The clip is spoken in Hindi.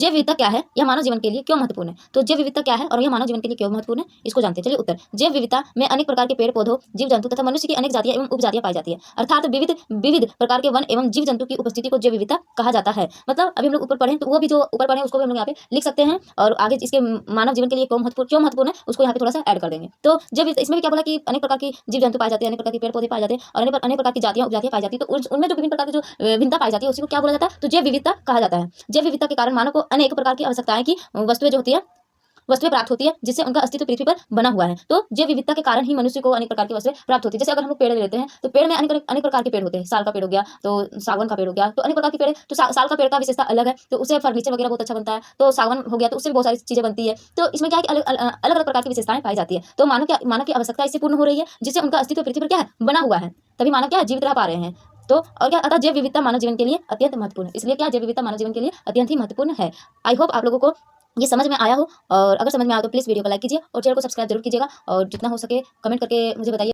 जैव विविधता क्या है, यह मानव जीवन के लिए क्यों महत्वपूर्ण है? तो जैव विविधता क्या है और यह मानव जीवन के लिए क्यों महत्वपूर्ण है, इसको जानते हैं। चलिए उत्तर। जैव विविधता में अनेक प्रकार के पेड़ पौधों, जीव जंतु तथा मनुष्य की अनेक जातियां एवं उपजातियां पाई जाती है। अर्थात विविध विविध प्रकार के वन एवं जीव जंतु की उपस्थिति को जैव विविधता कहा जाता है। मतलब अभी हम लोग ऊपर पढ़े तो वो भी जो ऊपर पढ़े उसको भी हम लोग यहाँ पे लिख सकते हैं और आगे इसके मानव जीवन के लिए क्यों महत्वपूर्ण है उसको यहाँ पे थोड़ा सा ऐड कर देंगे। तो जैव विविधता इसमें भी क्या बोला कि अनेक प्रकार की जीव जंतु पाए जाते हैं, अनेक प्रकार के पेड़ पौधे पाए जाते हैं और अनेक प्रकार की जातियां उपजातियां पाई जाती है। तो उनमें जो विभिन्न प्रकार की जो भिन्नता पाई जाती है उसी को क्या बोला जाता है, तो जैव विविधता कहा जाता है। जैव विविधता के कारण मानव को अनेक प्रकार की आवश्यकताएं की वस्तुएं जो होती है वस्तुएं प्राप्त होती है, जिससे उनका अस्तित्व पृथ्वी पर बना हुआ है। तो जैव विविधता के कारण ही मनुष्य को अनेक प्रकार की वस्तुएं प्राप्त होती है। जैसे अगर हम लोग पेड़ ले लेते हैं तो पेड़ में अनेक प्रकार के पेड़ होते हैं। साल का पेड़ हो गया, तो सागवान का पेड़ हो गया, तो अनेक प्रकार के पेड़ है। तो साल का पेड़ का विशेषता अलग है, तो उससे फर्नीचर वगैरह बहुत अच्छा बनता है। तो सागवान हो गया तो उससे भी बहुत सारी चीजें बनती है। तो इसमें क्या है कि अलग अलग प्रकार की विशेषताएं पाई जाती है। तो मानव की आवश्यकता इससे पूर्ण हो रही है, जिससे उनका अस्तित्व पृथ्वी पर क्या है, बना हुआ है। तभी मानव क्या है, जीवित रह पा रहे हैं। तो और क्या, अतः जैव विविधता मानव जीवन के लिए अत्यंत महत्वपूर्ण है। इसलिए क्या, जैव विविधता मानव जीवन के लिए अत्यंत ही महत्वपूर्ण है। आई होप आप लोगों को ये समझ में आया हो, और अगर समझ में आया तो प्लीज़ वीडियो को लाइक कीजिए और चैनल को सब्सक्राइब जरूर कीजिएगा और जितना हो सके कमेंट करके मुझे बताइए।